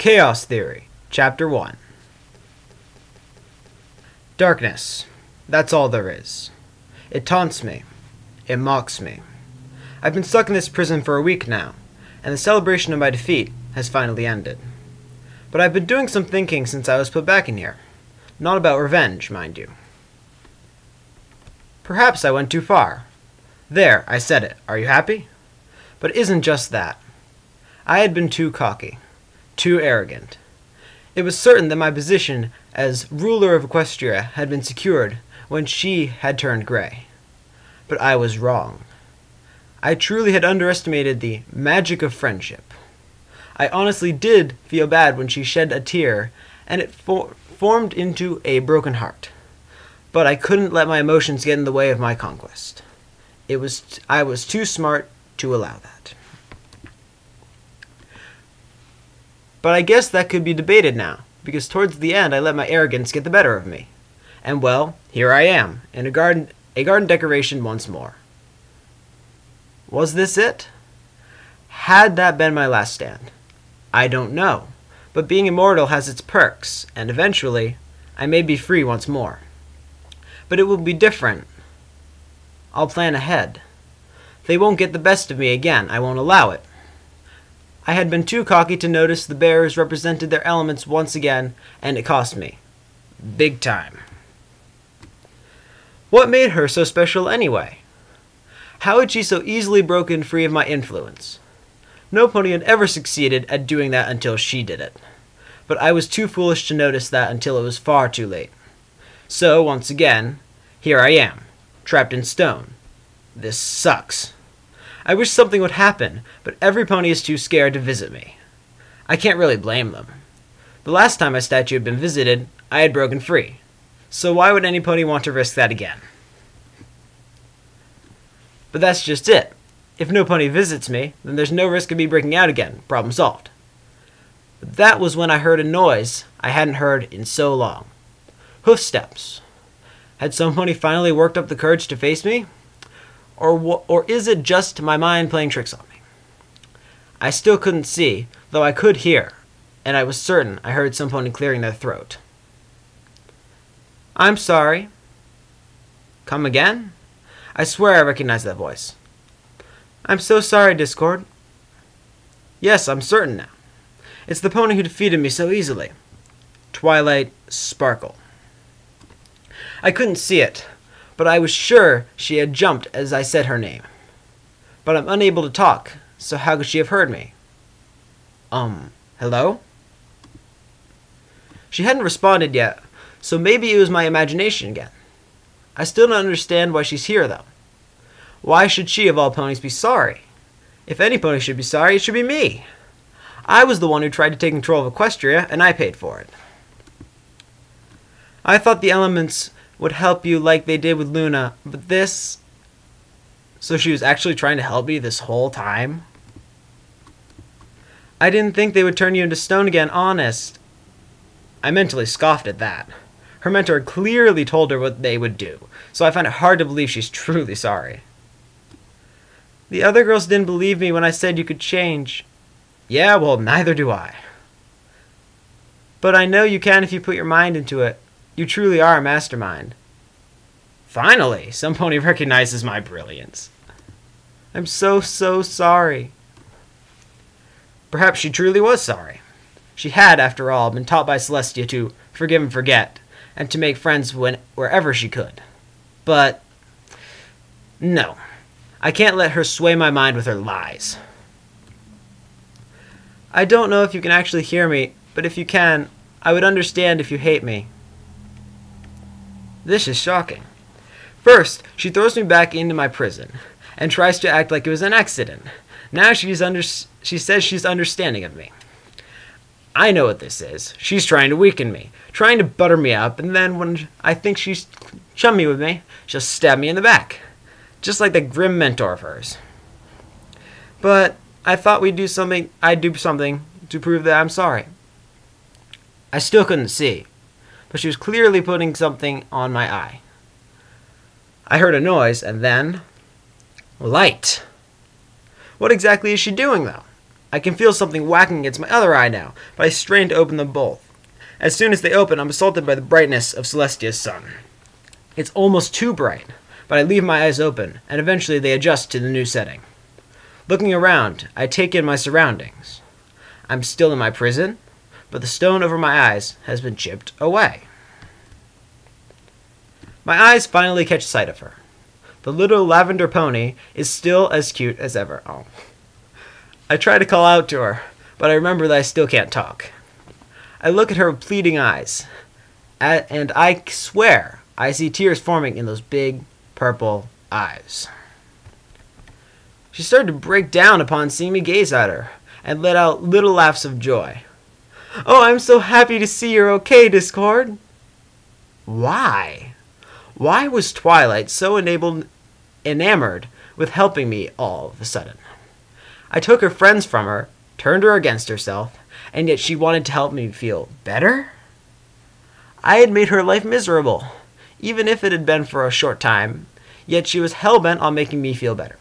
Chaos Theory, Chapter 1. Darkness. That's all there is. It taunts me. It mocks me. I've been stuck in this prison for a week now, and the celebration of my defeat has finally ended. But I've been doing some thinking since I was put back in here. Not about revenge, mind you. Perhaps I went too far. There, I said it. Are you happy? But it isn't just that. I had been too cocky. Too arrogant. It was certain that my position as ruler of Equestria had been secured when she had turned gray. But I was wrong. I truly had underestimated the magic of friendship. I honestly did feel bad when she shed a tear and it formed into a broken heart. But I couldn't let my emotions get in the way of my conquest. I was too smart to allow that. But I guess that could be debated now, because towards the end I let my arrogance get the better of me. And well, here I am, in a garden decoration once more. Was this it? Had that been my last stand? I don't know, but being immortal has its perks, and eventually I may be free once more. But it will be different. I'll plan ahead. They won't get the best of me again. I won't allow it. I had been too cocky to notice the bearers represented their elements once again, and it cost me. Big time. What made her so special anyway? How had she so easily broken free of my influence? No pony had ever succeeded at doing that until she did it. But I was too foolish to notice that until it was far too late. So, once again, here I am, trapped in stone. This sucks. I wish something would happen, but every pony is too scared to visit me. I can't really blame them. The last time my statue had been visited, I had broken free. So why would any pony want to risk that again? But that's just it. If no pony visits me, then there's no risk of me breaking out again. Problem solved. But that was when I heard a noise I hadn't heard in so long. Hoofsteps. Had some pony finally worked up the courage to face me? Or is it just my mind playing tricks on me? I still couldn't see, though I could hear, and I was certain I heard some pony clearing their throat. I'm sorry. Come again? I swear I recognize that voice. I'm so sorry, Discord. Yes, I'm certain now. It's the pony who defeated me so easily. Twilight Sparkle. I couldn't see it, but I was sure she had jumped as I said her name. But I'm unable to talk, so how could she have heard me? Hello? She hadn't responded yet, so maybe it was my imagination again. I still don't understand why she's here, though. Why should she, of all ponies, be sorry? If any pony should be sorry, it should be me. I was the one who tried to take control of Equestria, and I paid for it. I thought the elements would help you like they did with Luna, but this... So she was actually trying to help me this whole time? I didn't think they would turn you into stone again, honest. I mentally scoffed at that. Her mentor clearly told her what they would do, so I find it hard to believe she's truly sorry. The other girls didn't believe me when I said you could change. Yeah, well, neither do I. But I know you can if you put your mind into it. You truly are a mastermind. Finally, some pony recognizes my brilliance. I'm so sorry. Perhaps she truly was sorry. She had, after all, been taught by Celestia to forgive and forget, and to make friends wherever she could. But, no. I can't let her sway my mind with her lies. I don't know if you can actually hear me, but if you can, I would understand if you hate me. This is shocking. First, she throws me back into my prison, and tries to act like it was an accident. Now she says she's understanding of me. I know what this is. She's trying to weaken me, trying to butter me up, and then when I think she's chummy with me, she'll stab me in the back. Just like the grim mentor of hers. But I thought I'd do something to prove that I'm sorry. I still couldn't see, but she was clearly putting something on my eye. I heard a noise, and then... light. What exactly is she doing, though? I can feel something whacking against my other eye now, but I strain to open them both. As soon as they open, I'm assaulted by the brightness of Celestia's sun. It's almost too bright, but I leave my eyes open, and eventually they adjust to the new setting. Looking around, I take in my surroundings. I'm still in my prison, but the stone over my eyes has been chipped away. My eyes finally catch sight of her. The little lavender pony is still as cute as ever. Oh. I try to call out to her, but I remember that I still can't talk. I look at her with pleading eyes, and I swear I see tears forming in those big purple eyes. She started to break down upon seeing me gaze at her, and let out little laughs of joy. "Oh, I'm so happy to see you're okay, Discord." Why? Why was Twilight so enamored with helping me all of a sudden? I took her friends from her, turned her against herself, and yet she wanted to help me feel better? I had made her life miserable, even if it had been for a short time, yet she was hell-bent on making me feel better.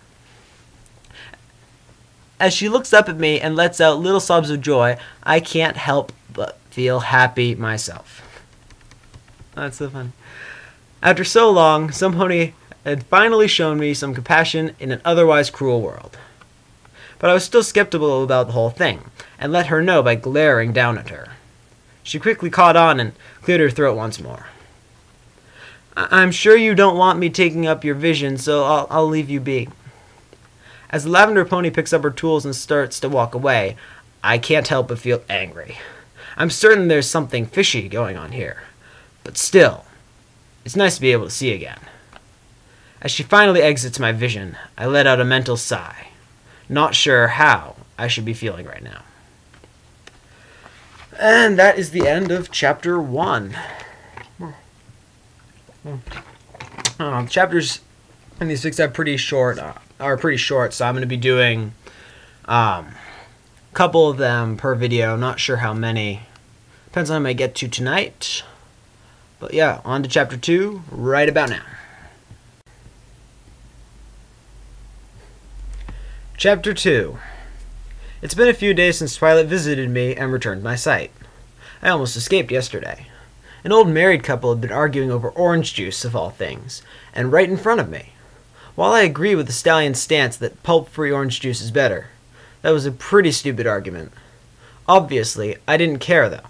As she looks up at me and lets out little sobs of joy, I can't help but feel happy myself. That's so funny. After so long, some pony had finally shown me some compassion in an otherwise cruel world. But I was still skeptical about the whole thing, and let her know by glaring down at her. She quickly caught on and cleared her throat once more. "I'm sure you don't want me taking up your vision, so I'll leave you be." As the lavender pony picks up her tools and starts to walk away, I can't help but feel angry. I'm certain there's something fishy going on here. But still, it's nice to be able to see again. As she finally exits my vision, I let out a mental sigh, not sure how I should be feeling right now. And that is the end of Chapter 1. Chapters in these books are pretty short, so I'm going to be doing a couple of them per video. Not sure how many. Depends on how many I get to tonight. But yeah, on to Chapter 2 right about now. Chapter 2. It's been a few days since Twilight visited me and returned my sight. I almost escaped yesterday. An old married couple had been arguing over orange juice, of all things, and right in front of me. While I agree with the stallion's stance that pulp-free orange juice is better, that was a pretty stupid argument. Obviously, I didn't care, though.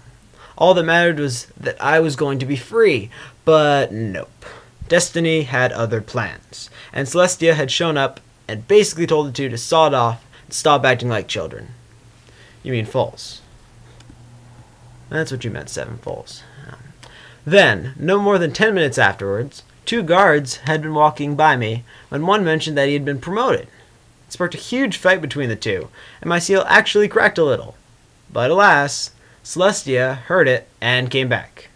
All that mattered was that I was going to be free, but nope. Destiny had other plans, and Celestia had shown up and basically told the two to saw it off and stop acting like children. You mean foals. That's what you meant, 7 foals. Then, no more than 10 minutes afterwards, 2 guards had been walking by me when one mentioned that he had been promoted. It sparked a huge fight between the two, and my seal actually cracked a little. But alas, Celestia heard it and came back.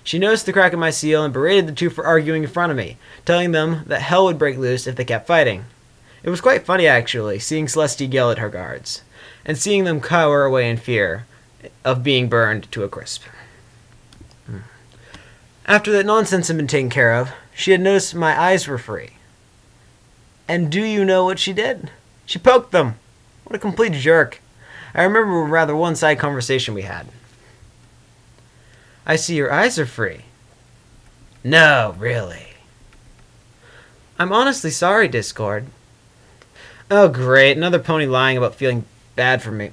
She noticed the crack in my seal and berated the two for arguing in front of me, telling them that hell would break loose if they kept fighting. It was quite funny, actually, seeing Celestia yell at her guards, and seeing them cower away in fear of being burned to a crisp. After that nonsense had been taken care of, she had noticed my eyes were free. And do you know what she did? She poked them. What a complete jerk. I remember a rather one-sided conversation we had. "I see your eyes are free." "No, really." "I'm honestly sorry, Discord." Oh great, another pony lying about feeling bad for me.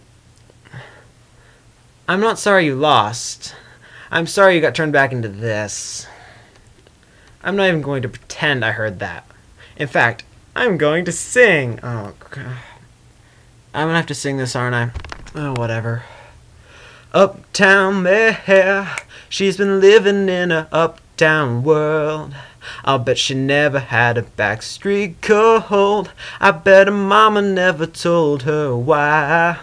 "I'm not sorry you lost. I'm sorry you got turned back into this." I'm not even going to pretend I heard that. In fact, I'm going to sing. Oh, God. I'm going to have to sing this, aren't I? Oh, whatever. Uptown Mare, she's been living in a uptown world. I'll bet she never had a backstreet cold. I bet her mama never told her why.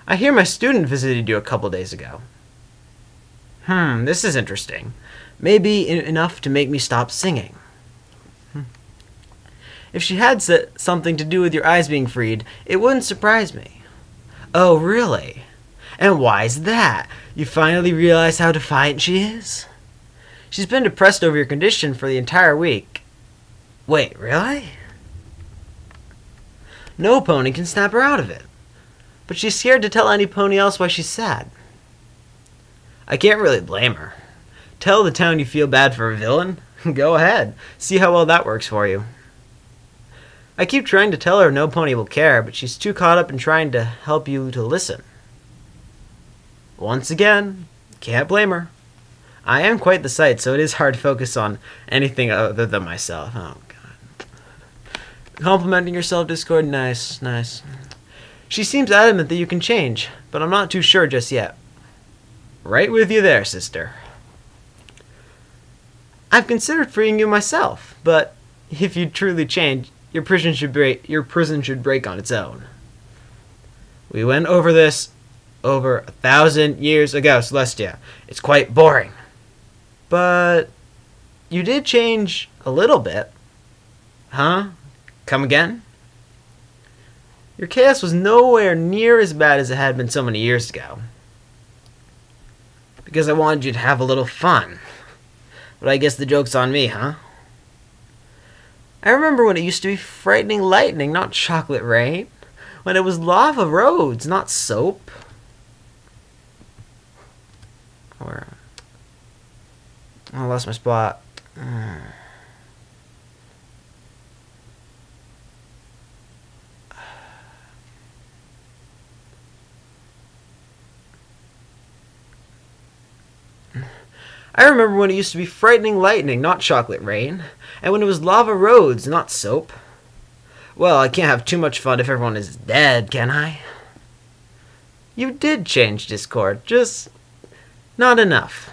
I hear my student visited you a couple days ago. This is interesting. Maybe enough to make me stop singing. If she had something to do with your eyes being freed, it wouldn't surprise me. Oh, really? And why's that? You finally realize how defiant she is? She's been depressed over your condition for the entire week. Wait, really? No pony can snap her out of it. but she's scared to tell any pony else why she's sad. I can't really blame her. Tell the town you feel bad for a villain? Go ahead. See how well that works for you. I keep trying to tell her no pony will care, but she's too caught up in trying to help you to listen. Once again, can't blame her. I am quite the sight, so it is hard to focus on anything other than myself. Oh, God. Complimenting yourself, Discord? Nice, nice. She seems adamant that you can change, but I'm not too sure just yet. Right with you there, sister. I've considered freeing you myself, but if you truly change, your prison should break on its own. We went over this over 1,000 years ago, Celestia. It's quite boring. But you did change a little bit. Huh? Come again? Your chaos was nowhere near as bad as it had been so many years ago. Because I wanted you to have a little fun. But I guess the joke's on me, huh? I remember when it used to be frightening lightning, not chocolate rain. When it was lava roads, not soap. Or I lost my spot. I remember when it used to be frightening lightning, not chocolate rain, and when it was lava roads, not soap. Well, I can't have too much fun if everyone is dead, can I? You did change, Discord, just not enough.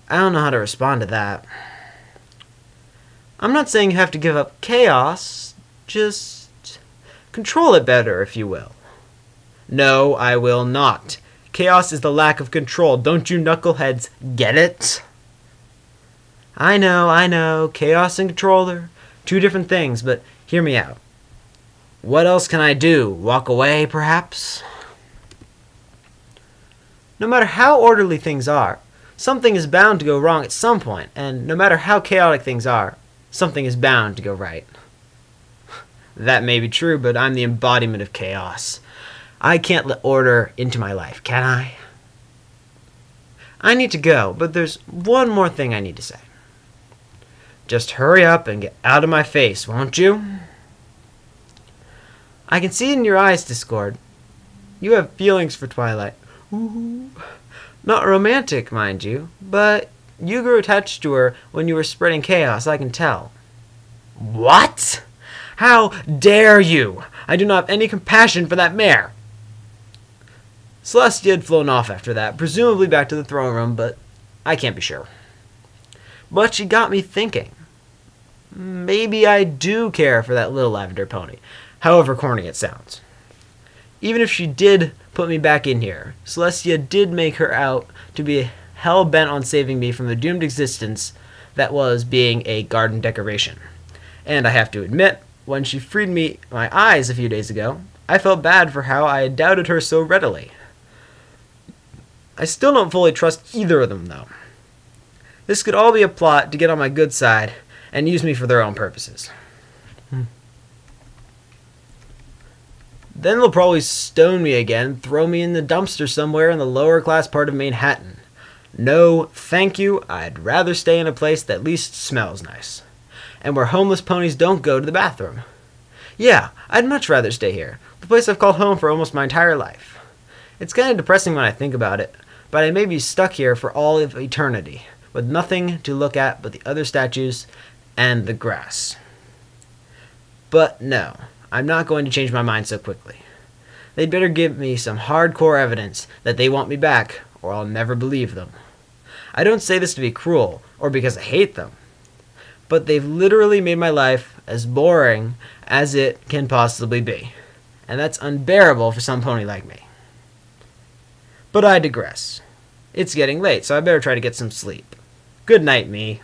I don't know how to respond to that. I'm not saying you have to give up chaos, just control it better, if you will. No, I will not. Chaos is the lack of control. Don't you knuckleheads get it? I know. Chaos and controller, two different things, but hear me out. What else can I do? Walk away, perhaps? No matter how orderly things are, something is bound to go wrong at some point, and no matter how chaotic things are, something is bound to go right. That may be true, but I'm the embodiment of chaos. I can't let order into my life, can I? I need to go, but there's one more thing I need to say. Just hurry up and get out of my face, won't you? I can see it in your eyes, Discord. You have feelings for Twilight. Ooh. Not romantic, mind you, but you grew attached to her when you were spreading chaos, I can tell. What? How dare you? I do not have any compassion for that mare. Celestia had flown off after that, presumably back to the throne room, but I can't be sure. But she got me thinking. Maybe I do care for that little lavender pony, however corny it sounds. Even if she did put me back in here, Celestia did make her out to be hell-bent on saving me from the doomed existence that was being a garden decoration. And I have to admit, when she freed my eyes a few days ago, I felt bad for how I had doubted her so readily. I still don't fully trust either of them, though. This could all be a plot to get on my good side and use me for their own purposes. Then they'll probably stone me again, throw me in the dumpster somewhere in the lower class part of Manhattan. No, thank you. I'd rather stay in a place that at least smells nice. And where homeless ponies don't go to the bathroom. Yeah, I'd much rather stay here, the place I've called home for almost my entire life. It's kind of depressing when I think about it, but I may be stuck here for all of eternity, with nothing to look at but the other statues and the grass. But no, I'm not going to change my mind so quickly. They'd better give me some hardcore evidence that they want me back, or I'll never believe them. I don't say this to be cruel, or because I hate them, but they've literally made my life as boring as it can possibly be, and that's unbearable for some pony like me. But I digress. It's getting late, so I better try to get some sleep. Good night, me.